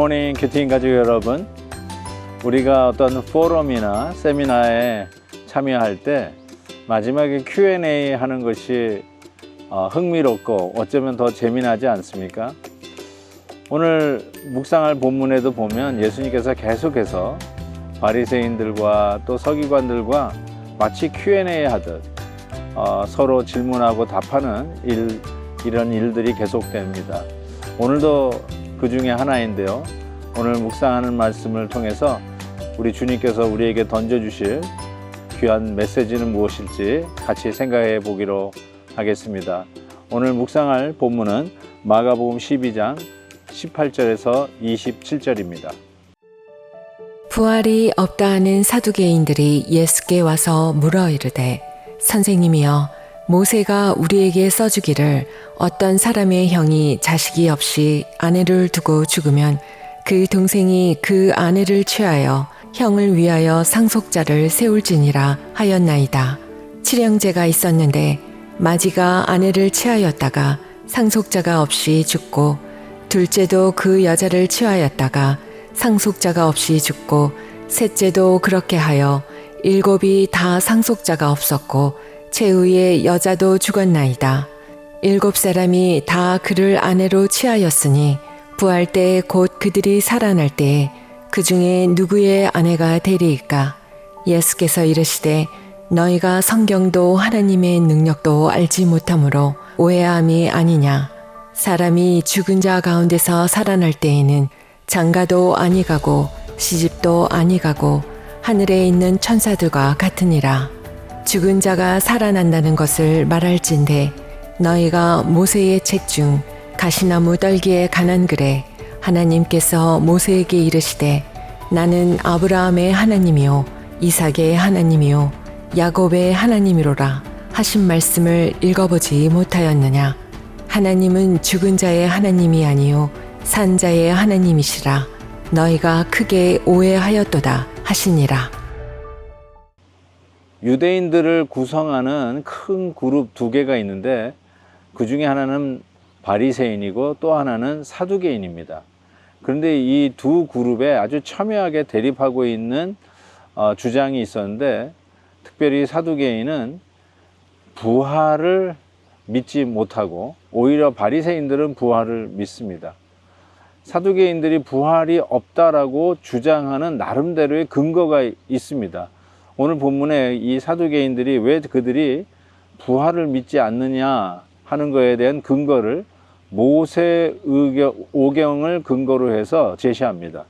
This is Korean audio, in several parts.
굿모닝 큐티인 가족 여러분, 우리가 어떤 포럼이나 세미나에 참여할 때 마지막에 Q&A 하는 것이 흥미롭고 어쩌면 더 재미나지 않습니까? 오늘 묵상할 본문에도 보면 예수님께서 계속해서 바리새인들과 또 서기관들과 마치 Q&A 하듯 서로 질문하고 답하는 이런 일들이 계속됩니다. 오늘도 그 중에 하나인데요, 오늘 묵상하는 말씀을 통해서 우리 주님께서 우리에게 던져주실 귀한 메시지는 무엇일지 같이 생각해 보기로 하겠습니다. 오늘 묵상할 본문은 마가복음 12장 18절에서 27절입니다. 부활이 없다 하는 사두개인들이 예수께 와서 물어 이르되, 선생님이여, 모세가 우리에게 써주기를 어떤 사람의 형이 자식이 없이 아내를 두고 죽으면 그 동생이 그 아내를 취하여 형을 위하여 상속자를 세울지니라 하였나이다. 칠형제가 있었는데 마지가 아내를 취하였다가 상속자가 없이 죽고, 둘째도 그 여자를 취하였다가 상속자가 없이 죽고, 셋째도 그렇게 하여 일곱이 다 상속자가 없었고 최후의 여자도 죽었나이다. 7사람이 다 그를 아내로 취하였으니 부활 때 곧 그들이 살아날 때에 그 중에 누구의 아내가 되리이까? 예수께서 이르시되, 너희가 성경도 하나님의 능력도 알지 못하므로 오해함이 아니냐. 사람이 죽은 자 가운데서 살아날 때에는 장가도 아니가고 시집도 아니가고 하늘에 있는 천사들과 같으니라. 죽은 자가 살아난다는 것을 말할진대 너희가 모세의 책 중 가시나무 떨기에 관한 글에 하나님께서 모세에게 이르시되, 나는 아브라함의 하나님이요 이삭의 하나님이요 야곱의 하나님이로라 하신 말씀을 읽어보지 못하였느냐. 하나님은 죽은 자의 하나님이 아니요 산 자의 하나님이시라. 너희가 크게 오해하였도다 하시니라. 유대인들을 구성하는 큰 그룹 두 개가 있는데 그 중에 하나는 바리새인이고 또 하나는 사두개인입니다. 그런데 이 두 그룹에 아주 첨예하게 대립하고 있는 주장이 있었는데, 특별히 사두개인은 부활을 믿지 못하고 오히려 바리새인들은 부활을 믿습니다. 사두개인들이 부활이 없다라고 주장하는 나름대로의 근거가 있습니다. 오늘 본문에 이 사두개인들이 왜 그들이 부활을 믿지 않느냐 하는 것에 대한 근거를 모세 오경을 근거로 해서 제시합니다.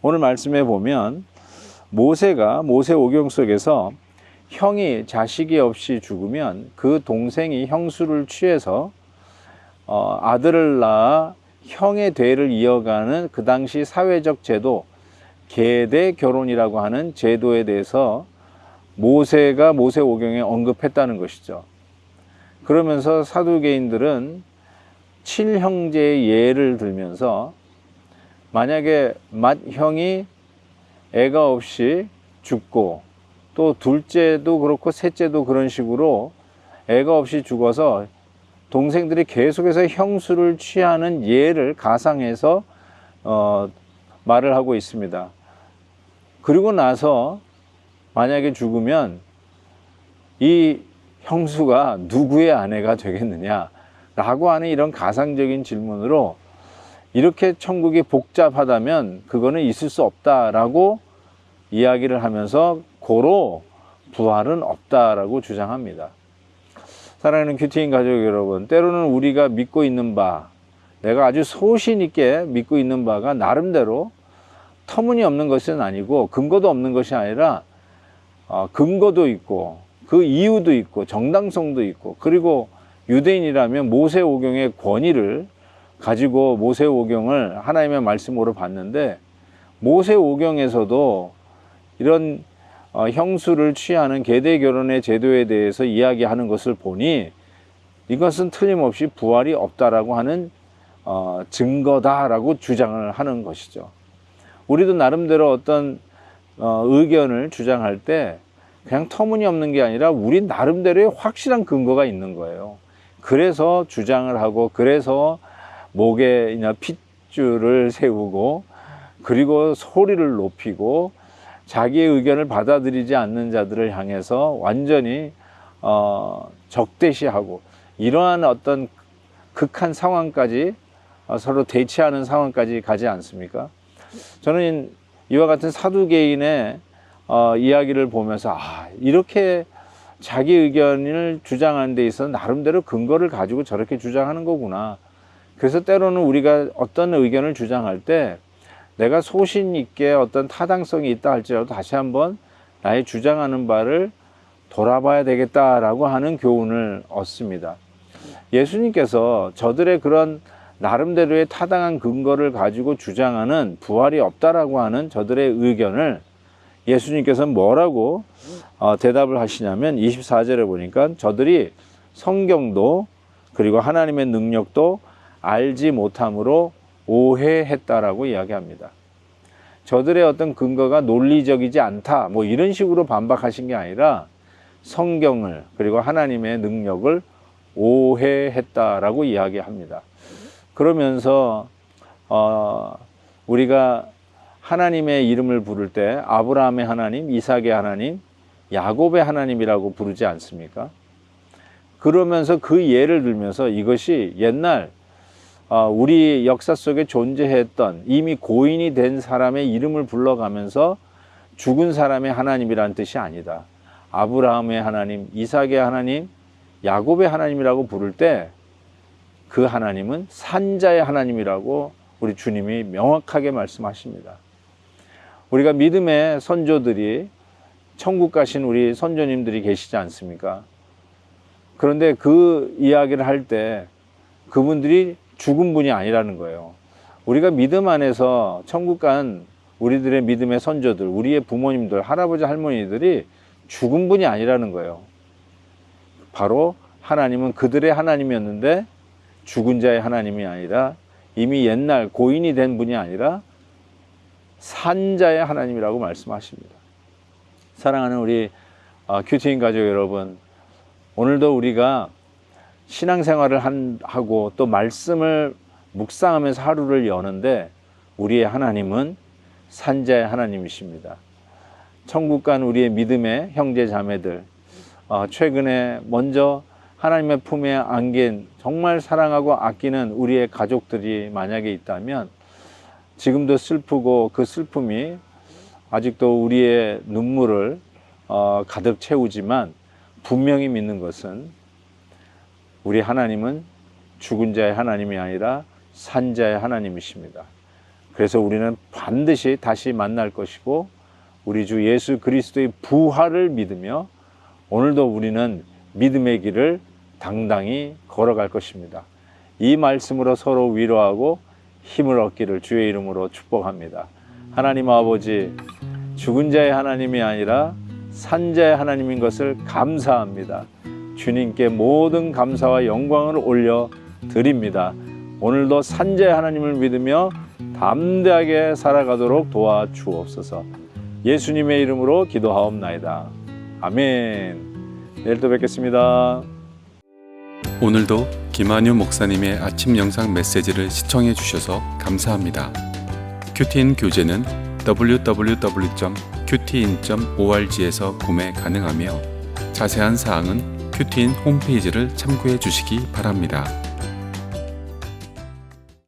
오늘 말씀에 보면 모세가 모세 오경 속에서 형이 자식이 없이 죽으면 그 동생이 형수를 취해서 아들을 낳아 형의 대를 이어가는 그 당시 사회적 제도, 계대 결혼이라고 하는 제도에 대해서 모세가 모세 오경에 언급했다는 것이죠. 그러면서 사두개인들은 7형제의 예를 들면서 만약에 맏형이 애가 없이 죽고 또 둘째도 그렇고 셋째도 그런 식으로 애가 없이 죽어서 동생들이 계속해서 형수를 취하는 예를 가상해서 말을 하고 있습니다. 그리고 나서 만약에 죽으면 이 형수가 누구의 아내가 되겠느냐 라고 하는 이런 가상적인 질문으로, 이렇게 천국이 복잡하다면 그거는 있을 수 없다라고 이야기를 하면서 고로 부활은 없다라고 주장합니다. 사랑하는 큐티인 가족 여러분, 때로는 우리가 믿고 있는 바, 내가 아주 소신 있게 믿고 있는 바가 나름대로 터무니없는 것은 아니고 근거도 없는 것이 아니라 근거도 있고 그 이유도 있고 정당성도 있고, 그리고 유대인이라면 모세 오경의 권위를 가지고 모세 오경을 하나님의 말씀으로 봤는데, 모세 오경에서도 이런 형수를 취하는 계대 결혼의 제도에 대해서 이야기하는 것을 보니 이것은 틀림없이 부활이 없다라고 하는 증거다라고 주장을 하는 것이죠. 우리도 나름대로 어떤 의견을 주장할 때 그냥 터무니없는 게 아니라 우리 나름대로의 확실한 근거가 있는 거예요. 그래서 주장을 하고, 그래서 목에 핏줄을 세우고 그리고 소리를 높이고 자기의 의견을 받아들이지 않는 자들을 향해서 완전히 적대시하고 이러한 어떤 극한 상황까지 서로 대치하는 상황까지 가지 않습니까? 저는 이와 같은 사두개인의 이야기를 보면서 이렇게 자기 의견을 주장하는 데 있어서 나름대로 근거를 가지고 저렇게 주장하는 거구나. 그래서 때로는 우리가 어떤 의견을 주장할 때 내가 소신 있게 어떤 타당성이 있다 할지라도 다시 한번 나의 주장하는 바를 돌아봐야 되겠다라고 하는 교훈을 얻습니다. 예수님께서 저들의 그런 나름대로의 타당한 근거를 가지고 주장하는 부활이 없다라고 하는 저들의 의견을 예수님께서 뭐라고 대답을 하시냐면 24절에 보니까 저들이 성경도 그리고 하나님의 능력도 알지 못함으로 오해했다라고 이야기합니다. 저들의 어떤 근거가 논리적이지 않다 뭐 이런 식으로 반박하신 게 아니라 성경을 그리고 하나님의 능력을 오해했다라고 이야기합니다. 그러면서 우리가 하나님의 이름을 부를 때 아브라함의 하나님, 이삭의 하나님, 야곱의 하나님이라고 부르지 않습니까? 그러면서 그 예를 들면서 이것이 옛날 우리 역사 속에 존재했던 이미 고인이 된 사람의 이름을 불러가면서 죽은 사람의 하나님이라는 뜻이 아니다. 아브라함의 하나님, 이삭의 하나님, 야곱의 하나님이라고 부를 때 그 하나님은 산자의 하나님이라고 우리 주님이 명확하게 말씀하십니다. 우리가 믿음의 선조들이 천국 가신 우리 선조님들이 계시지 않습니까? 그런데 그 이야기를 할 때 그분들이 죽은 분이 아니라는 거예요. 우리가 믿음 안에서 천국 간 우리들의 믿음의 선조들, 우리의 부모님들, 할아버지, 할머니들이 죽은 분이 아니라는 거예요. 바로 하나님은 그들의 하나님이었는데 죽은 자의 하나님이 아니라 이미 옛날 고인이 된 분이 아니라 산자의 하나님이라고 말씀하십니다. 사랑하는 우리 큐티인 가족 여러분, 오늘도 우리가 신앙생활을 하고 또 말씀을 묵상하면서 하루를 여는데 우리의 하나님은 산자의 하나님이십니다. 천국 간 우리의 믿음의 형제 자매들, 최근에 먼저 하나님의 품에 안긴 정말 사랑하고 아끼는 우리의 가족들이 만약에 있다면 지금도 슬프고 그 슬픔이 아직도 우리의 눈물을 가득 채우지만 분명히 믿는 것은 우리 하나님은 죽은 자의 하나님이 아니라 산자의 하나님이십니다. 그래서 우리는 반드시 다시 만날 것이고 우리 주 예수 그리스도의 부활을 믿으며 오늘도 우리는 믿음의 길을 당당히 걸어갈 것입니다. 이 말씀으로 서로 위로하고 힘을 얻기를 주의 이름으로 축복합니다. 하나님 아버지, 죽은 자의 하나님이 아니라 산자의 하나님인 것을 감사합니다. 주님께 모든 감사와 영광을 올려 드립니다. 오늘도 산자의 하나님을 믿으며 담대하게 살아가도록 도와주옵소서. 예수님의 이름으로 기도하옵나이다. 아멘. 내일 또 뵙겠습니다. 오늘도 김한유 목사님의 아침 영상 메시지를 시청해 주셔서 감사합니다. 큐티인 교재는 www.qtin.org에서 구매 가능하며 자세한 사항은 큐티인 홈페이지를 참고해 주시기 바랍니다.